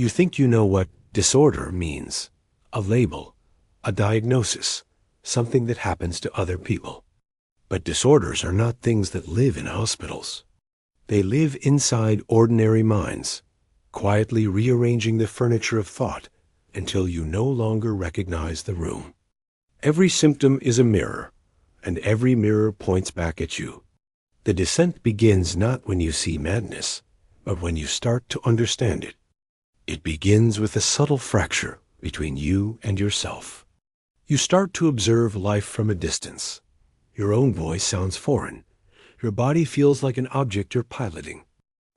You think you know what disorder means, a label, a diagnosis, something that happens to other people. But disorders are not things that live in hospitals. They live inside ordinary minds, quietly rearranging the furniture of thought until you no longer recognize the room. Every symptom is a mirror, and every mirror points back at you. The descent begins not when you see madness, but when you start to understand it. It begins with a subtle fracture between you and yourself. You start to observe life from a distance. Your own voice sounds foreign. Your body feels like an object you're piloting.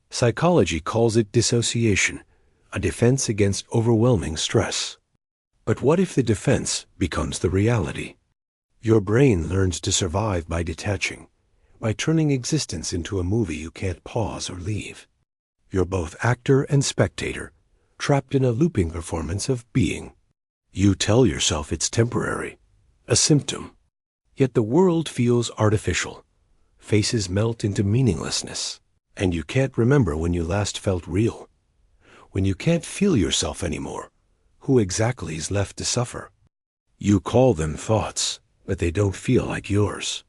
Psychology calls it dissociation, a defense against overwhelming stress. But what if the defense becomes the reality? Your brain learns to survive by detaching, by turning existence into a movie you can't pause or leave. You're both actor and spectator, trapped in a looping performance of being. You tell yourself it's temporary, a symptom. Yet the world feels artificial. Faces melt into meaninglessness, and you can't remember when you last felt real. When you can't feel yourself anymore, who exactly is left to suffer? You call them thoughts, but they don't feel like yours.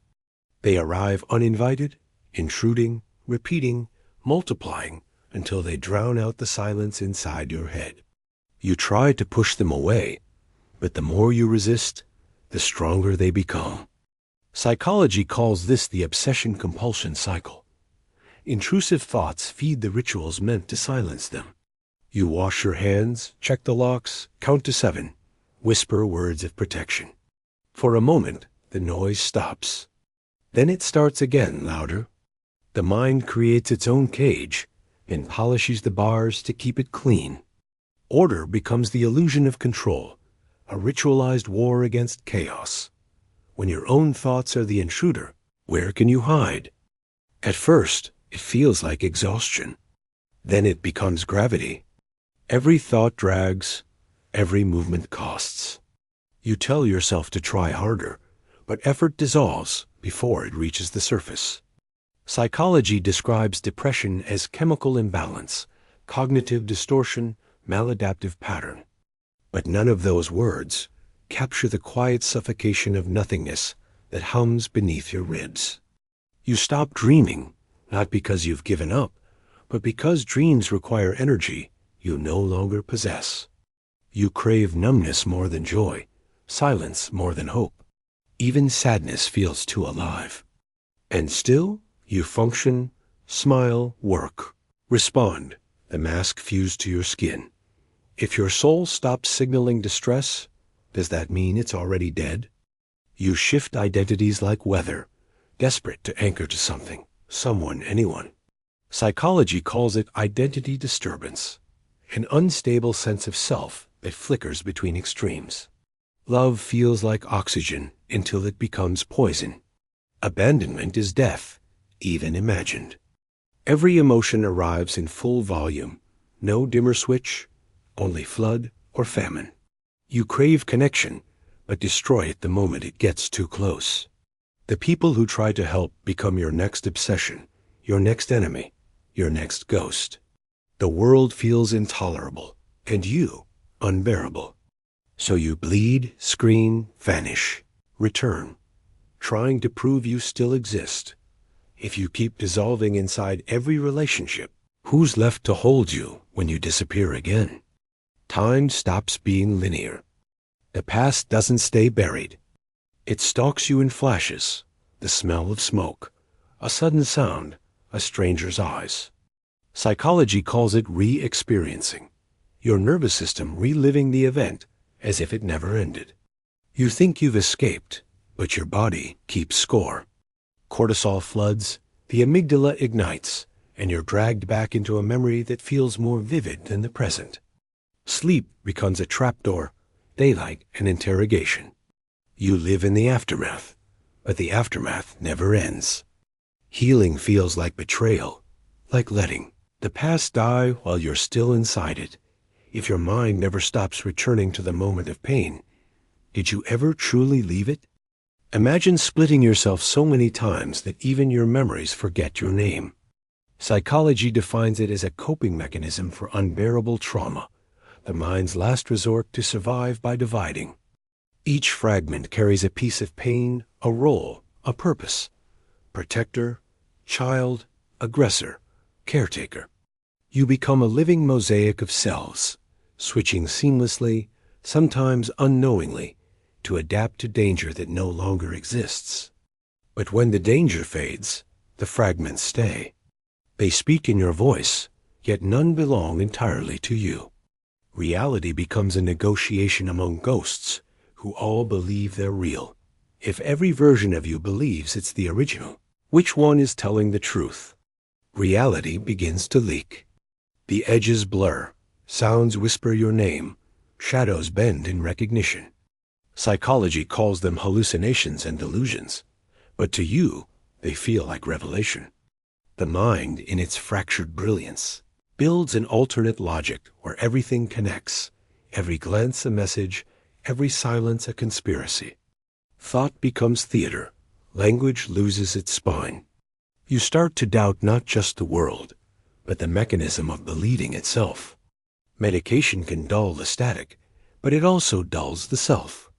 They arrive uninvited, intruding, repeating, multiplying, until they drown out the silence inside your head. You try to push them away, but the more you resist, the stronger they become. Psychology calls this the obsession-compulsion cycle. Intrusive thoughts feed the rituals meant to silence them. You wash your hands, check the locks, count to 7, whisper words of protection. For a moment, the noise stops. Then it starts again, louder. The mind creates its own cage and polishes the bars to keep it clean. Order becomes the illusion of control, a ritualized war against chaos. When your own thoughts are the intruder, where can you hide? At first, it feels like exhaustion. Then it becomes gravity. Every thought drags, every movement costs. You tell yourself to try harder, but effort dissolves before it reaches the surface. Psychology describes depression as chemical imbalance, cognitive distortion, maladaptive pattern. But none of those words capture the quiet suffocation of nothingness that hums beneath your ribs. You stop dreaming, not because you've given up, but because dreams require energy you no longer possess. You crave numbness more than joy, silence more than hope. Even sadness feels too alive. And still, you function, smile, work, respond, the mask fused to your skin. If your soul stops signaling distress, does that mean it's already dead? You shift identities like weather, desperate to anchor to something, someone, anyone. Psychology calls it identity disturbance, an unstable sense of self that flickers between extremes. Love feels like oxygen until it becomes poison. Abandonment is death, even imagined. Every emotion arrives in full volume, no dimmer switch, only flood or famine. You crave connection, but destroy it the moment it gets too close. The people who try to help become your next obsession, your next enemy, your next ghost. The world feels intolerable, and you unbearable. So you bleed, screen, vanish, return, trying to prove you still exist. If you keep dissolving inside every relationship, who's left to hold you when you disappear again? Time stops being linear. The past doesn't stay buried. It stalks you in flashes, the smell of smoke, a sudden sound, a stranger's eyes. Psychology calls it re-experiencing, your nervous system reliving the event as if it never ended. You think you've escaped, but your body keeps score. Cortisol floods, the amygdala ignites, and you're dragged back into a memory that feels more vivid than the present. Sleep becomes a trapdoor, daylight an interrogation. You live in the aftermath, but the aftermath never ends. Healing feels like betrayal, like letting the past die while you're still inside it. If your mind never stops returning to the moment of pain, did you ever truly leave it? Imagine splitting yourself so many times that even your memories forget your name. Psychology defines it as a coping mechanism for unbearable trauma, the mind's last resort to survive by dividing. Each fragment carries a piece of pain, a role, a purpose. Protector, child, aggressor, caretaker. You become a living mosaic of cells, switching seamlessly, sometimes unknowingly, to adapt to danger that no longer exists. But when the danger fades, the fragments stay. They speak in your voice, yet none belong entirely to you. Reality becomes a negotiation among ghosts who all believe they're real. If every version of you believes it's the original, which one is telling the truth? Reality begins to leak. The edges blur, sounds whisper your name, shadows bend in recognition. Psychology calls them hallucinations and delusions, but to you, they feel like revelation. The mind, in its fractured brilliance, builds an alternate logic where everything connects, every glance a message, every silence a conspiracy. Thought becomes theater, language loses its spine. You start to doubt not just the world, but the mechanism of believing itself. Medication can dull the static, but it also dulls the self.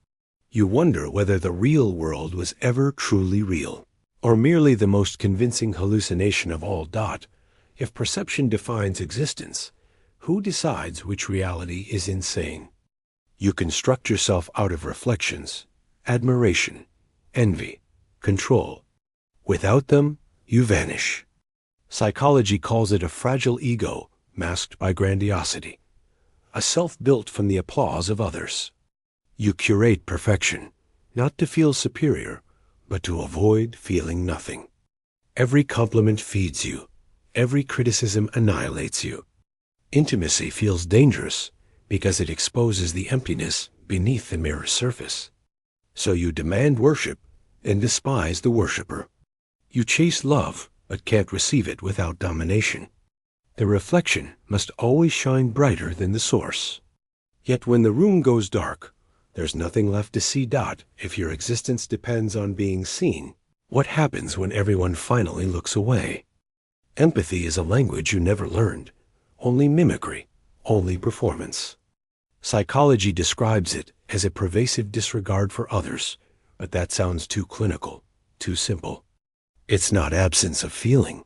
You wonder whether the real world was ever truly real, or merely the most convincing hallucination of all. If perception defines existence, who decides which reality is insane? You construct yourself out of reflections, admiration, envy, control. Without them, you vanish. Psychology calls it a fragile ego masked by grandiosity, a self built from the applause of others. You curate perfection, not to feel superior, but to avoid feeling nothing. Every compliment feeds you. Every criticism annihilates you. Intimacy feels dangerous because it exposes the emptiness beneath the mirror surface. So you demand worship and despise the worshiper. You chase love but can't receive it without domination. The reflection must always shine brighter than the source. Yet when the room goes dark, there's nothing left to see. If your existence depends on being seen, what happens when everyone finally looks away? Empathy is a language you never learned, only mimicry, only performance. Psychology describes it as a pervasive disregard for others, but that sounds too clinical, too simple. It's not absence of feeling,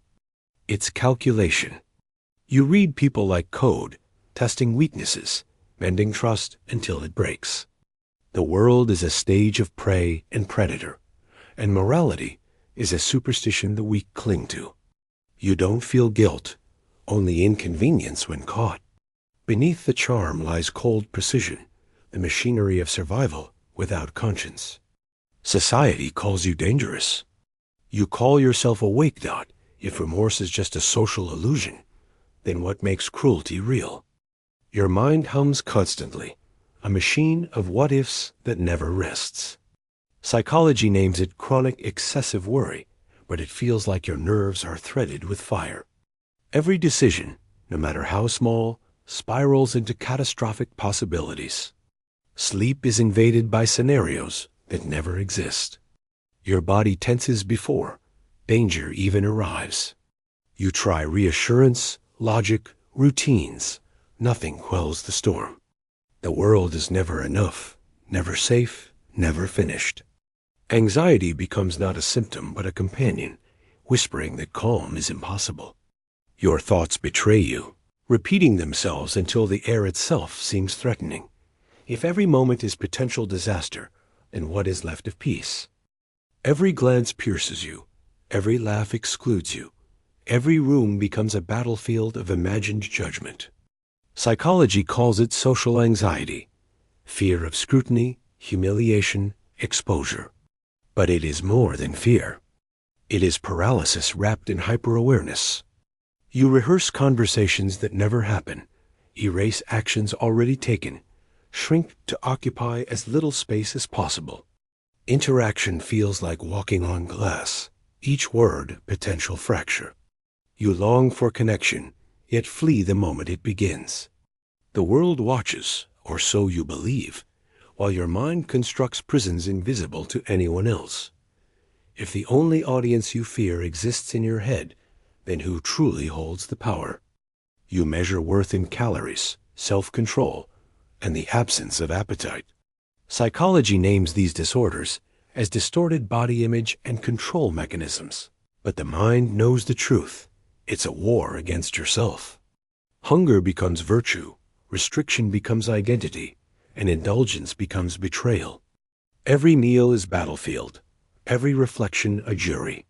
it's calculation. You read people like code, testing weaknesses, mending trust until it breaks. The world is a stage of prey and predator, and morality is a superstition the weak cling to. You don't feel guilt, only inconvenience when caught. Beneath the charm lies cold precision, the machinery of survival without conscience. Society calls you dangerous. You call yourself awake. If remorse is just a social illusion, then what makes cruelty real? Your mind hums constantly, a machine of what-ifs that never rests. Psychology names it chronic excessive worry, but it feels like your nerves are threaded with fire. Every decision, no matter how small, spirals into catastrophic possibilities. Sleep is invaded by scenarios that never exist. Your body tenses before danger even arrives. You try reassurance, logic, routines. Nothing quells the storm. The world is never enough, never safe, never finished. Anxiety becomes not a symptom but a companion, whispering that calm is impossible. Your thoughts betray you, repeating themselves until the air itself seems threatening. If every moment is potential disaster, then what is left of peace? Every glance pierces you, every laugh excludes you, every room becomes a battlefield of imagined judgment. Psychology calls it social anxiety, fear of scrutiny, humiliation, exposure. But it is more than fear. It is paralysis wrapped in hyper-awareness. You rehearse conversations that never happen, erase actions already taken, shrink to occupy as little space as possible. Interaction feels like walking on glass, each word potential fracture. You long for connection, yet flee the moment it begins. The world watches, or so you believe, while your mind constructs prisons invisible to anyone else. If the only audience you fear exists in your head, then who truly holds the power? You measure worth in calories, self-control, and the absence of appetite. Psychology names these disorders as distorted body image and control mechanisms. But the mind knows the truth. It's a war against yourself. Hunger becomes virtue, restriction becomes identity, and indulgence becomes betrayal. Every meal is battlefield, every reflection a jury.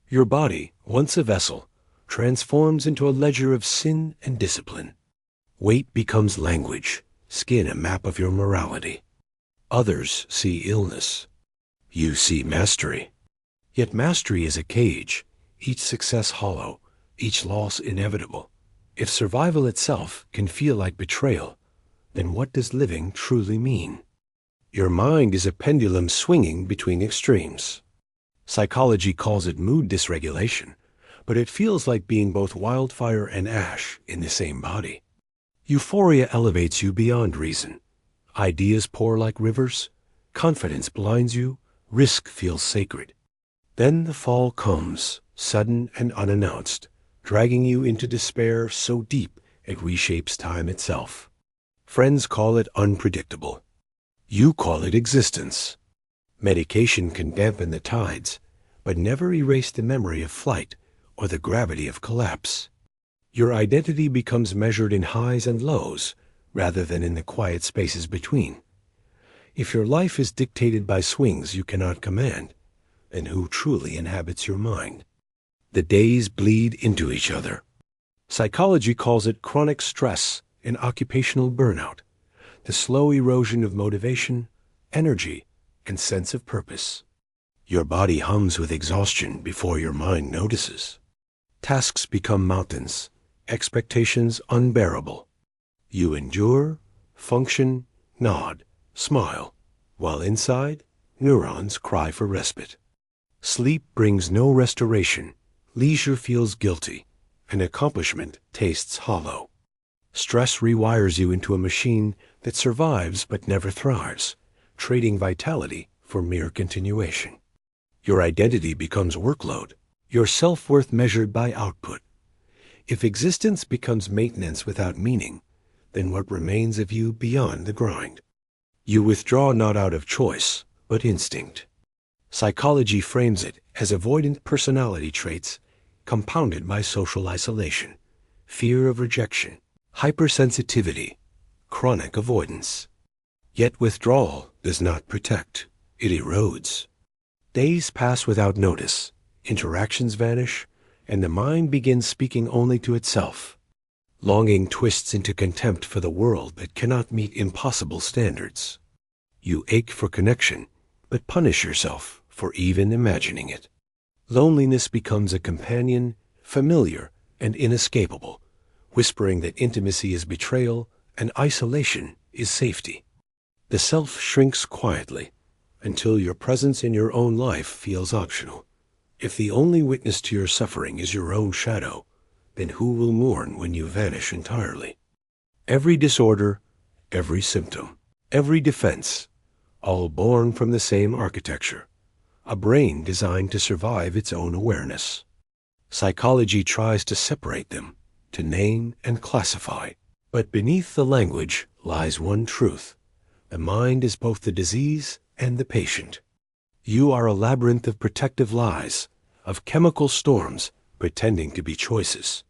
Your body, once a vessel, transforms into a ledger of sin and discipline. Weight becomes language, skin a map of your morality. Others see illness. You see mastery. Yet mastery is a cage, each success hollow, each loss inevitable. If survival itself can feel like betrayal, then what does living truly mean? Your mind is a pendulum swinging between extremes. Psychology calls it mood dysregulation, but it feels like being both wildfire and ash in the same body. Euphoria elevates you beyond reason. Ideas pour like rivers. Confidence blinds you. Risk feels sacred. Then the fall comes, sudden and unannounced, dragging you into despair so deep it reshapes time itself. Friends call it unpredictable. You call it existence. Medication can dampen the tides, but never erase the memory of flight or the gravity of collapse. Your identity becomes measured in highs and lows rather than in the quiet spaces between. If your life is dictated by swings you cannot command, then who truly inhabits your mind? The days bleed into each other. Psychology calls it chronic stress and occupational burnout, the slow erosion of motivation, energy, and sense of purpose. Your body hums with exhaustion before your mind notices. Tasks become mountains, expectations unbearable. You endure, function, nod, smile, while inside, neurons cry for respite. Sleep brings no restoration, leisure feels guilty, and accomplishment tastes hollow. Stress rewires you into a machine that survives but never thrives, trading vitality for mere continuation. Your identity becomes workload, your self-worth measured by output. If existence becomes maintenance without meaning, then what remains of you beyond the grind? You withdraw not out of choice, but instinct. Psychology frames it as avoidant personality traits compounded by social isolation, fear of rejection, hypersensitivity, chronic avoidance. Yet withdrawal does not protect, it erodes. Days pass without notice, interactions vanish, and the mind begins speaking only to itself. Longing twists into contempt for the world that cannot meet impossible standards. You ache for connection, but punish yourself for even imagining it. Loneliness becomes a companion, familiar and inescapable, whispering that intimacy is betrayal and isolation is safety. The self shrinks quietly until your presence in your own life feels optional. If the only witness to your suffering is your own shadow, then who will mourn when you vanish entirely? Every disorder, every symptom, every defense, all born from the same architecture, a brain designed to survive its own awareness. Psychology tries to separate them, to name and classify, but beneath the language lies one truth. The mind is both the disease and the patient. You are a labyrinth of protective lies, of chemical storms pretending to be choices.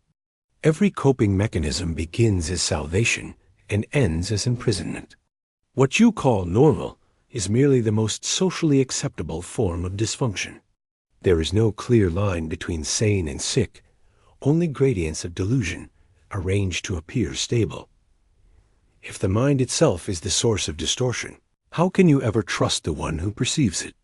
Every coping mechanism begins as salvation and ends as imprisonment. What you call normal is merely the most socially acceptable form of dysfunction. There is no clear line between sane and sick, only gradients of delusion arranged to appear stable. If the mind itself is the source of distortion, how can you ever trust the one who perceives it?